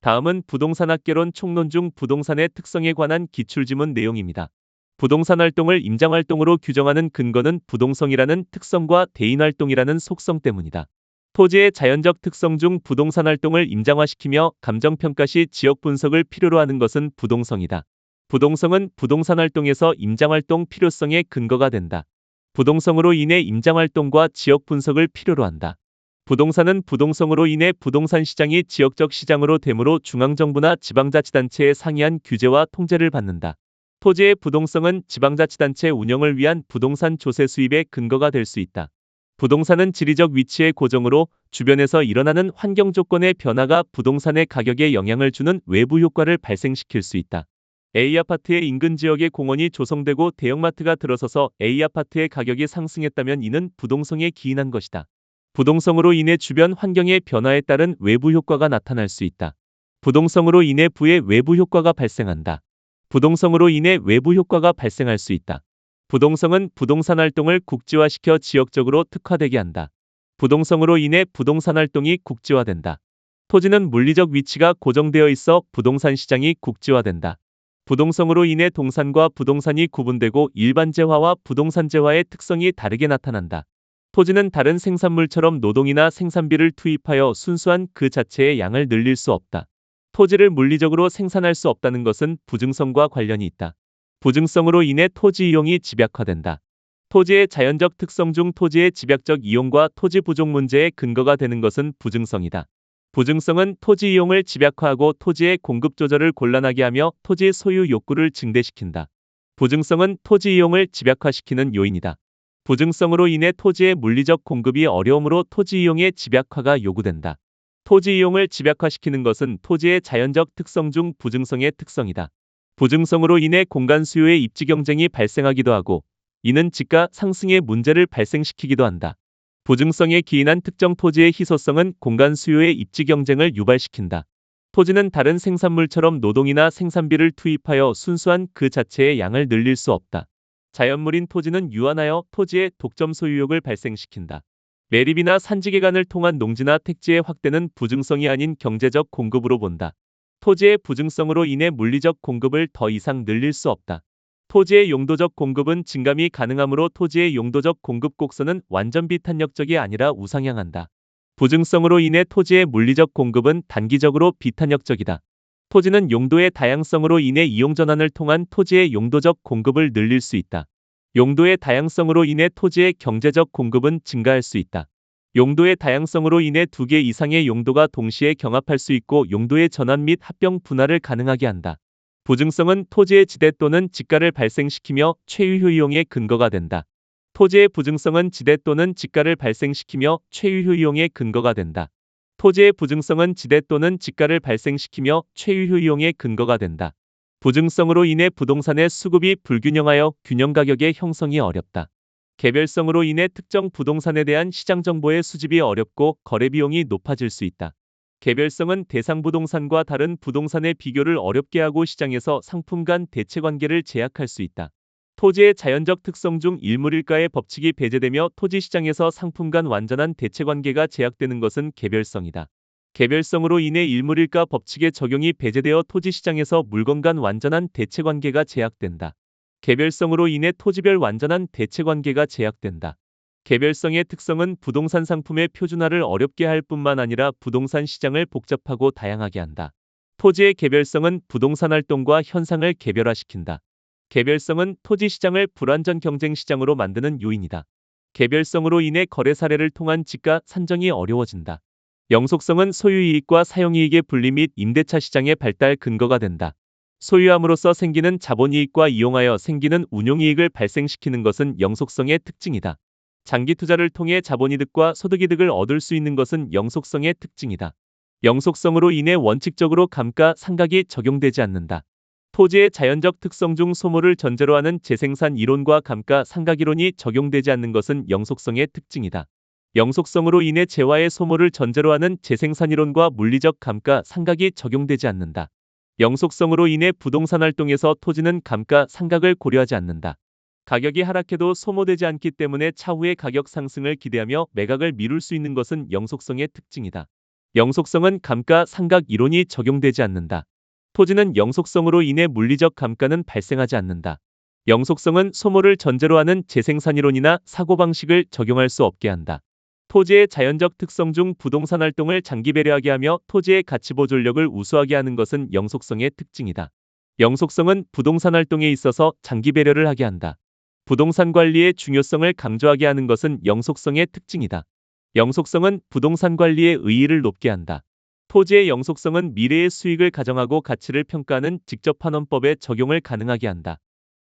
다음은 부동산 학개론 총론 중 부동산의 특성에 관한 기출지문 내용입니다. 부동산 활동을 임장활동으로 규정하는 근거는 부동성이라는 특성과 대인활동이라는 속성 때문이다. 토지의 자연적 특성 중 부동산 활동을 임장화시키며 감정평가 시 지역 분석을 필요로 하는 것은 부동성이다. 부동성은 부동산 활동에서 임장활동 필요성의 근거가 된다. 부동성으로 인해 임장활동과 지역 분석을 필요로 한다. 부동산은 부동성으로 인해 부동산 시장이 지역적 시장으로 되므로 중앙정부나 지방자치단체의 상이한 규제와 통제를 받는다. 토지의 부동성은 지방자치단체 운영을 위한 부동산 조세 수입의 근거가 될 수 있다. 부동산은 지리적 위치의 고정으로 주변에서 일어나는 환경 조건의 변화가 부동산의 가격에 영향을 주는 외부 효과를 발생시킬 수 있다. A아파트의 인근 지역에 공원이 조성되고 대형마트가 들어서서 A아파트의 가격이 상승했다면 이는 부동성에 기인한 것이다. 부동성으로 인해 주변 환경의 변화에 따른 외부 효과가 나타날 수 있다. 부동성으로 인해 부의 외부 효과가 발생한다. 부동성으로 인해 외부 효과가 발생할 수 있다. 부동성은 부동산 활동을 국지화시켜 지역적으로 특화되게 한다. 부동성으로 인해 부동산 활동이 국지화된다. 토지는 물리적 위치가 고정되어 있어 부동산 시장이 국지화된다. 부동성으로 인해 동산과 부동산이 구분되고 일반재화와 부동산재화의 특성이 다르게 나타난다. 토지는 다른 생산물처럼 노동이나 생산비를 투입하여 순수한 그 자체의 양을 늘릴 수 없다. 토지를 물리적으로 생산할 수 없다는 것은 부증성과 관련이 있다. 부증성으로 인해 토지 이용이 집약화된다. 토지의 자연적 특성 중 토지의 집약적 이용과 토지 부족 문제의 근거가 되는 것은 부증성이다. 부증성은 토지 이용을 집약화하고 토지의 공급 조절을 곤란하게 하며 토지 소유 욕구를 증대시킨다. 부증성은 토지 이용을 집약화시키는 요인이다. 부증성으로 인해 토지의 물리적 공급이 어려우므로 토지 이용의 집약화가 요구된다. 토지 이용을 집약화시키는 것은 토지의 자연적 특성 중 부증성의 특성이다. 부증성으로 인해 공간 수요의 입지 경쟁이 발생하기도 하고 이는 지가 상승의 문제를 발생시키기도 한다. 부증성에 기인한 특정 토지의 희소성은 공간 수요의 입지 경쟁을 유발시킨다. 토지는 다른 생산물처럼 노동이나 생산비를 투입하여 순수한 그 자체의 양을 늘릴 수 없다. 자연물인 토지는 유한하여 토지의 독점 소유욕을 발생시킨다. 매립이나 산지개간을 통한 농지나 택지의 확대는 부증성이 아닌 경제적 공급으로 본다. 토지의 부증성으로 인해 물리적 공급을 더 이상 늘릴 수 없다. 토지의 용도적 공급은 증감이 가능하므로 토지의 용도적 공급 곡선은 완전 비탄력적이 아니라 우상향한다. 부증성으로 인해 토지의 물리적 공급은 단기적으로 비탄력적이다. 토지는 용도의 다양성으로 인해 이용전환을 통한 토지의 용도적 공급을 늘릴 수 있다. 용도의 다양성으로 인해 토지의 경제적 공급은 증가할 수 있다. 용도의 다양성으로 인해 두 개 이상의 용도가 동시에 경합할 수 있고 용도의 전환 및 합병 분할을 가능하게 한다. 부증성은 토지의 지대 또는 지가를 발생시키며 최유효 이용의 근거가 된다. 토지의 부증성은 지대 또는 지가를 발생시키며 최유효 이용의 근거가 된다. 토지의 부증성은 지대 또는 지가를 발생시키며 최유효 이용의 근거가 된다. 부증성으로 인해 부동산의 수급이 불균형하여 균형 가격의 형성이 어렵다. 개별성으로 인해 특정 부동산에 대한 시장 정보의 수집이 어렵고 거래 비용이 높아질 수 있다. 개별성은 대상 부동산과 다른 부동산의 비교를 어렵게 하고 시장에서 상품 간 대체 관계를 제약할 수 있다. 토지의 자연적 특성 중 일물일가의 법칙이 배제되며 토지 시장에서 상품 간 완전한 대체 관계가 제약되는 것은 개별성이다. 개별성으로 인해 일물일가 법칙의 적용이 배제되어 토지 시장에서 물건 간 완전한 대체 관계가 제약된다. 개별성으로 인해 토지별 완전한 대체 관계가 제약된다. 개별성의 특성은 부동산 상품의 표준화를 어렵게 할 뿐만 아니라 부동산 시장을 복잡하고 다양하게 한다. 토지의 개별성은 부동산 활동과 현상을 개별화시킨다. 개별성은 토지 시장을 불완전 경쟁 시장으로 만드는 요인이다. 개별성으로 인해 거래 사례를 통한 지가 산정이 어려워진다. 영속성은 소유이익과 사용이익의 분리 및 임대차 시장의 발달 근거가 된다. 소유함으로써 생기는 자본이익과 이용하여 생기는 운용이익을 발생시키는 것은 영속성의 특징이다. 장기 투자를 통해 자본이득과 소득이득을 얻을 수 있는 것은 영속성의 특징이다. 영속성으로 인해 원칙적으로 감가 상각이 적용되지 않는다. 토지의 자연적 특성 중 소모를 전제로 하는 재생산 이론과 감가 상각 이론이 적용되지 않는 것은 영속성의 특징이다. 영속성으로 인해 재화의 소모를 전제로 하는 재생산 이론과 물리적 감가 상각이 적용되지 않는다. 영속성으로 인해 부동산 활동에서 토지는 감가 상각을 고려하지 않는다. 가격이 하락해도 소모되지 않기 때문에 차후의 가격 상승을 기대하며 매각을 미룰 수 있는 것은 영속성의 특징이다. 영속성은 감가 상각 이론이 적용되지 않는다. 토지는 영속성으로 인해 물리적 감가는 발생하지 않는다. 영속성은 소모를 전제로 하는 재생산이론이나 사고방식을 적용할 수 없게 한다. 토지의 자연적 특성 중 부동산 활동을 장기 배려하게 하며 토지의 가치 보존력을 우수하게 하는 것은 영속성의 특징이다. 영속성은 부동산 활동에 있어서 장기 배려를 하게 한다. 부동산 관리의 중요성을 강조하게 하는 것은 영속성의 특징이다. 영속성은 부동산 관리의 의의를 높게 한다. 토지의 영속성은 미래의 수익을 가정하고 가치를 평가하는 직접환원법의 적용을 가능하게 한다.